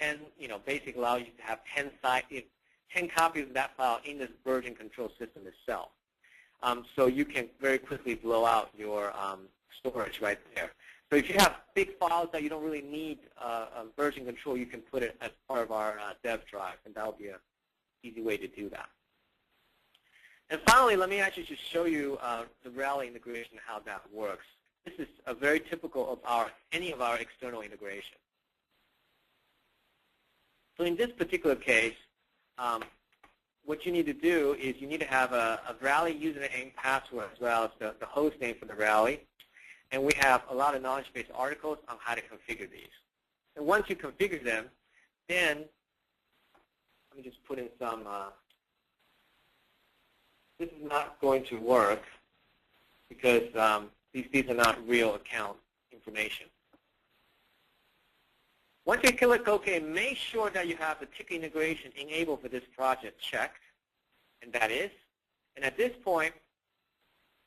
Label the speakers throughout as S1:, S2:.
S1: 10, basically allow you to have 10 copies of that file in this version control system itself. So you can very quickly blow out your storage right there. So if you have big files that you don't really need version control, you can put it as part of our dev drive, and that will be an easy way to do that. And finally, let me actually just show you the Rally integration, how that works. This is very typical of any of our external integration. So in this particular case, what you need to do is you need to have a Rally username, password, as well as the host name for the Rally. And we have a lot of knowledge base articles on how to configure these. And once you configure them, then let me just put in some. This is not going to work because these are not real account information. Once you click OK, make sure that you have the ticket integration enabled for this project checked, and that is. And at this point,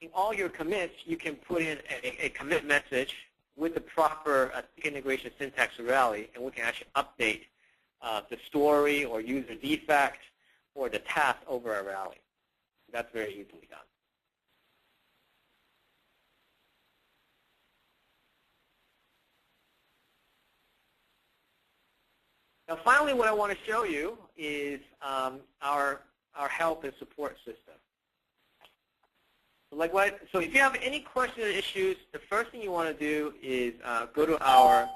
S1: in all your commits, you can put in a commit message with the proper ticket integration syntax for Rally, and we can actually update the story or user defect or the task over a Rally. That's very easily done. Now, finally, what I want to show you is our help and support system. So if you have any questions or issues, the first thing you want to do is go to our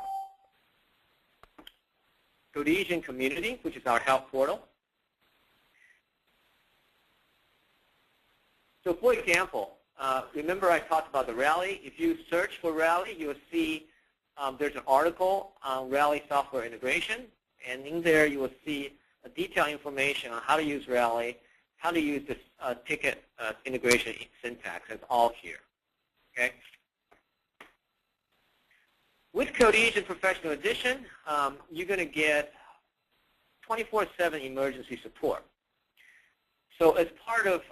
S1: Codesion community, which is our help portal. So for example, remember I talked about the Rally. If you search for Rally, you'll see there's an article on Rally software integration. And in there, you will see detailed information on how to use Rally, how to use this ticket integration syntax. It's all here. Okay. With Codesion Professional Edition, you're going to get 24/7 emergency support. So as part of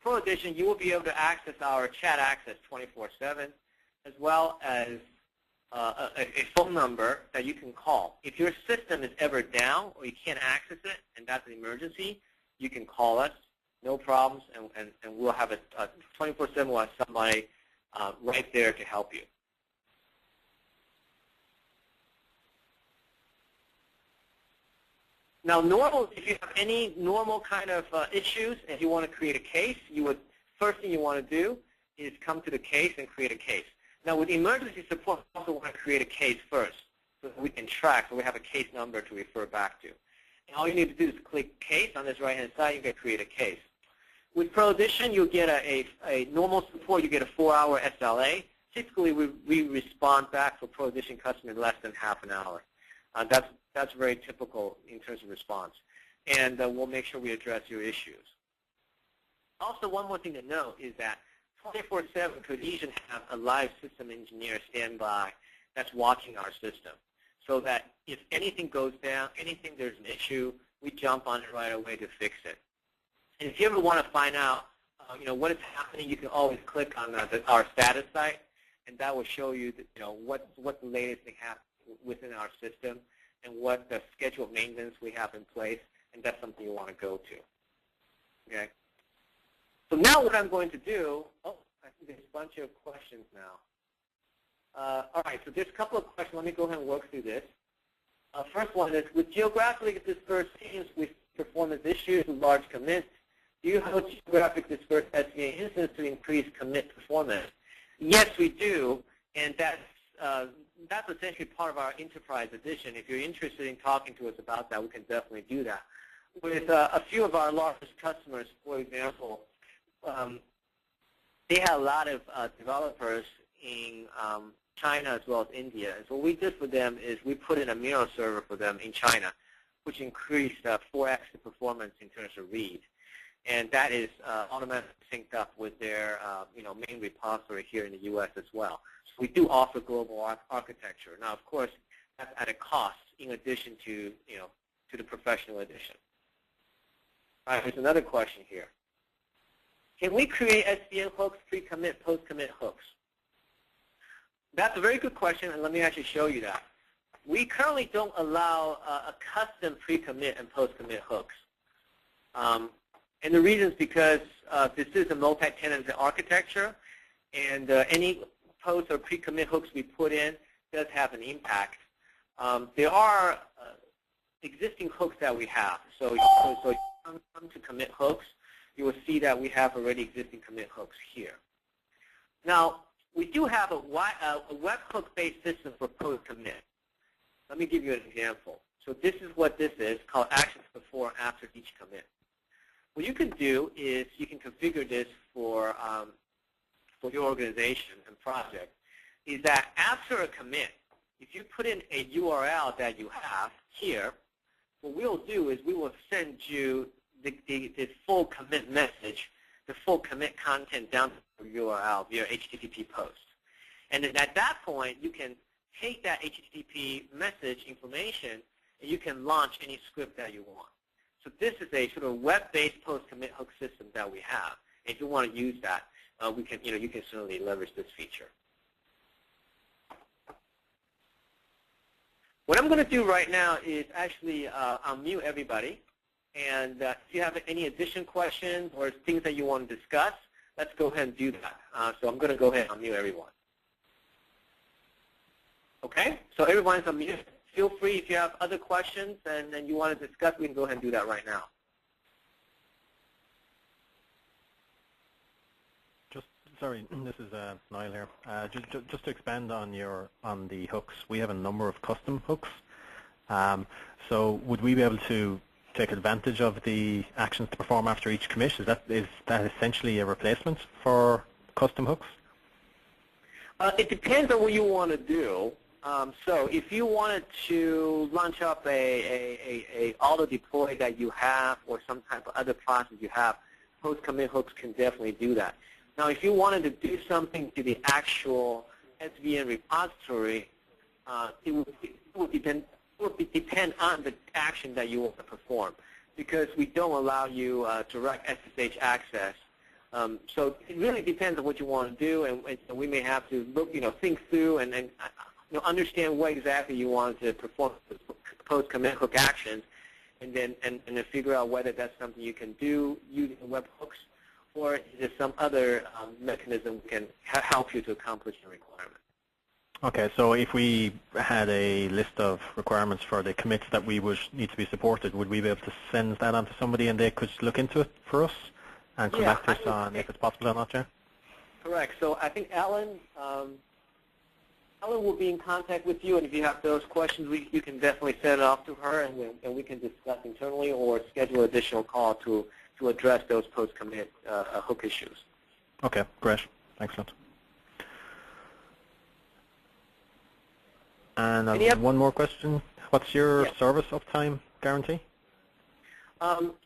S1: Pro Edition, you will be able to access our chat access 24/7, as well as a phone number that you can call. If your system is ever down or you can't access it, and that's an emergency, you can call us, no problems, and we'll have a 24/7. We'll have somebody right there to help you. Now, if you have any normal kind of issues, and you want to create a case, first thing you want to do is come to the case and create a case. Now, with emergency support, we also want to create a case first so that we can track, so we have a case number to refer back to. And all you need to do is click case on this right-hand side, you can create a case. With Pro Edition, you'll get a normal support, you get a 4-hour SLA. Typically, we respond back for Pro Edition customers in less than half an hour. That's very typical in terms of response. And we'll make sure we address your issues. Also, one more thing to note is that 24/7, Codesion have a live system engineer standby that's watching our system, so that if anything goes down, there's an issue, we jump on it right away to fix it. And if you ever want to find out, what is happening, you can always click on our status site, and that will show you, what the latest thing happened within our system and what the scheduled maintenance we have in place, and that's something you want to go to. Okay. So now what I'm going to do, I think there's a bunch of questions now. All right, so there's a couple of questions. Let me go ahead and work through this. First one is, with geographically dispersed teams with performance issues with large commits, do you host geographically dispersed SVA instances to increase commit performance? Yes, we do, and that's essentially part of our Enterprise Edition. If you're interested in talking to us about that, we can definitely do that. With a few of our largest customers, for example, they have a lot of developers in China as well as India. And so what we did for them is we put in a mirror server for them in China, which increased 4x the performance in terms of read. And that is automatically synced up with their main repository here in the U.S. as well. So we do offer global architecture. Now, of course, that's at a cost in addition to to the Professional Edition. All right, there's another question here. Can we create SVN hooks, pre-commit, post-commit hooks? That's a very good question, and let me actually show you that. we currently don't allow a custom pre-commit and post-commit hooks. And the reason is because this is a multi-tenant architecture, and any post or pre-commit hooks we put in does have an impact. There are existing hooks that we have. So you come to commit hooks, you will see that we have already existing commit hooks here. Now, we do have a webhook-based system for post-commit. Let me give you an example. So this is what this is, called actions before and after each commit. What you can do is you can configure this for your organization and project, is that after a commit, if you put in a URL that you have here, what we'll do is we will send you the full commit message, the full commit content down to the URL via HTTP post. And then at that point, you can take that HTTP message information and you can launch any script that you want. So this is a sort of web-based post-commit hook system that we have. And if you want to use that, you can certainly leverage this feature. What I'm going to do right now is actually unmute everybody. And if you have any additional questions or things that you want to discuss, let's go ahead and do that. So I'm going to go ahead and unmute everyone. Okay, so everyone's unmuted. Feel free if you have other questions and you want to discuss, we can go ahead and do that right now.
S2: Sorry, this is Niall here. Just to expand on the hooks, we have a number of custom hooks. So would we be able to take advantage of the actions to perform after each commit? Is that essentially a replacement for custom hooks?
S1: It depends on what you want to do. So if you wanted to launch up a auto-deploy that you have or some type of other process you have, post-commit hooks can definitely do that. Now, if you wanted to do something to the actual SVN repository, it would depend on the action that you want to perform, because we don't allow you direct SSH access. So it really depends on what you want to do, and we may have to look, think through and understand what exactly you want to perform post-commit hook actions, and then figure out whether that's something you can do using webhooks, or is there some other mechanism can help you to accomplish your requirement.
S2: Okay, so if we had a list of requirements for the commits that we would need to be supported, would we be able to send that on to somebody and they could look into it for us and come back to us on if it's possible or not, yeah?
S1: Correct. So I think Ellen will be in contact with you, and if you have those questions, you can definitely send it off to her, and we can discuss internally or schedule an additional call to address those post-commit hook issues.
S2: Okay, great. Excellent. And one more question. What's your service uptime guarantee?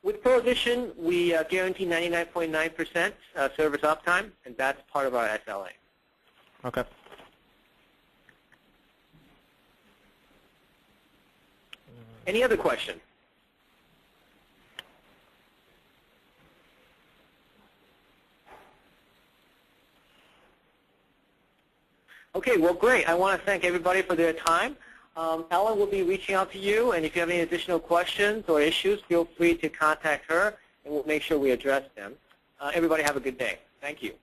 S1: With Pro Edition, we guarantee 99.9% service uptime, and that's part of our SLA.
S2: Okay.
S1: Any other question? Okay, well, great. I want to thank everybody for their time. Ellen will be reaching out to you, and if you have any additional questions or issues, feel free to contact her, and we'll make sure we address them. Everybody have a good day. Thank you.